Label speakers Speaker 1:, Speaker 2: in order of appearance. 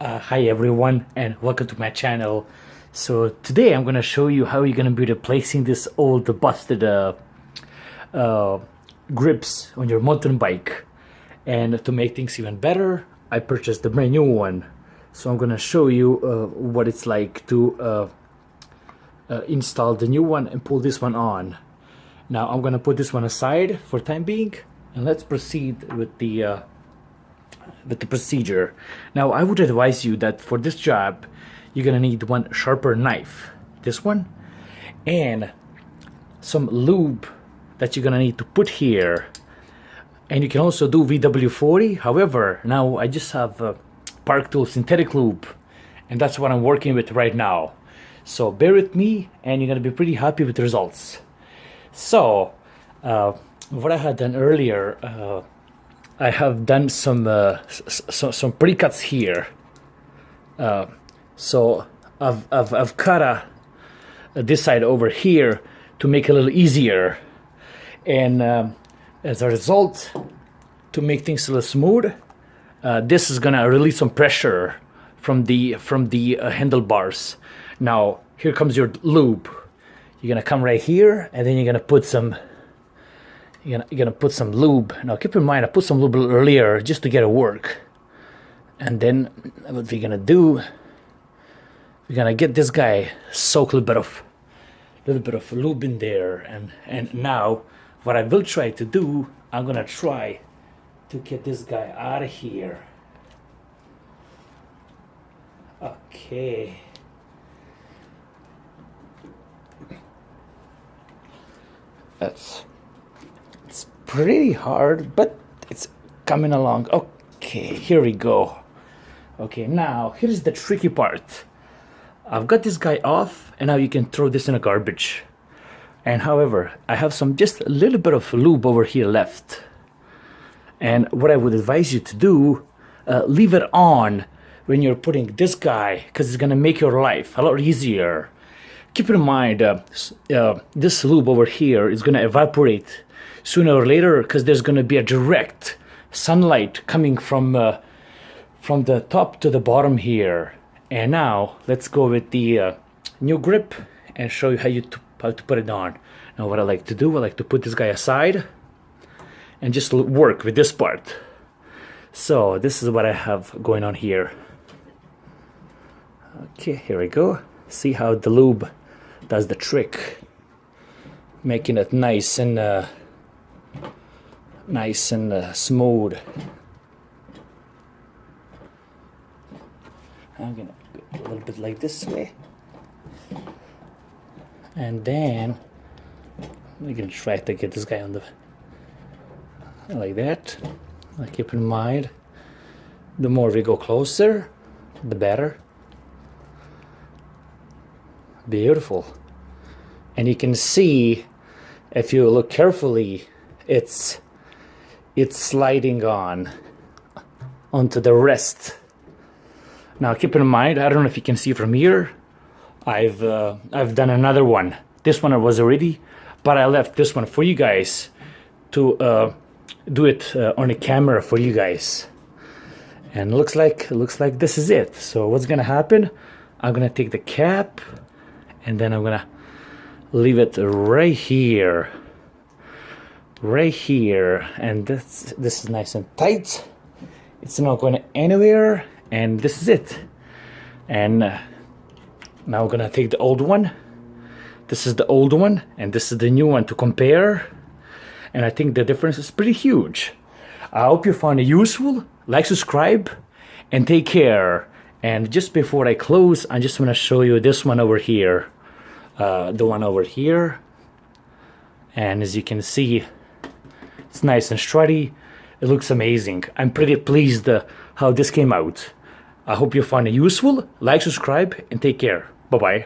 Speaker 1: Hi everyone and welcome to my channel. So today I'm gonna show you how you're gonna be replacing this old busted grips on your mountain bike. And to make things even better, I purchased the brand new one. So I'm gonna show you what it's like to install the new one and pull this one on. Now I'm gonna put this one aside for time being, and let's proceed with the procedure. Now I would advise you that for this job you're gonna need one sharper knife, this one, and some lube that you're gonna need to put here. And you can also do VW40. However, now I just have Park Tool synthetic lube, and that's what I'm working with right now. So bear with me and you're gonna be pretty happy with the results. So what I had done earlier, I have done some pre-cuts here. So I've cut this side over here to make it a little easier, and as a result, to make things a little smooth, this is gonna release some pressure from the handlebars. Now here comes your lube. You're gonna come right here, and then you're gonna put some. You're gonna put some lube. Now keep in mind I put some lube a little earlier just to get it work. And then what we're gonna do, we're gonna get this guy soak a little bit of lube in there. And now what I will try to do, I'm gonna try to get this guy out of here. Okay. It's pretty hard, but it's coming along. Okay, here we go. Okay, now here's the tricky part. I've got this guy off, and now you can throw this in a garbage. And however, I have just a little bit of lube over here left. And what I would advise you to do, leave it on when you're putting this guy, because it's gonna make your life a lot easier. Keep in mind, this lube over here is gonna evaporate sooner or later, because there's going to be a direct sunlight coming from the top to the bottom here. And now let's go with the new grip and show you how to put it on. Now what I like to do, I like to put this guy aside and just work with this part. So this is what I have going on here. Okay, here we go. See how the lube does the trick, making it nice and smooth. I'm gonna go a little bit like this way, and then we're gonna try to get this guy on the like that. Keep in mind, the more we go closer, the better. Beautiful. And you can see, if you look carefully, it's sliding onto the rest. Now keep in mind, I don't know if you can see from here, I've done another one. This one was already, but I left this one for you guys to do it on a camera for you guys. And looks like this is it. So what's gonna happen, I'm gonna take the cap, and then I'm gonna leave it right here, and this is nice and tight. It's not going anywhere, and this is it. And now we're gonna take the old one. This is the old one, and this is the new one to compare, and I think the difference is pretty huge. I hope you found it useful. Like, subscribe, and take care. And just before I close, I just want to show you this one over here, the one over here. And as you can see, it's nice and strutty. It looks amazing. I'm pretty pleased how this came out. I hope you found it useful. Like, subscribe, and take care. Bye-bye.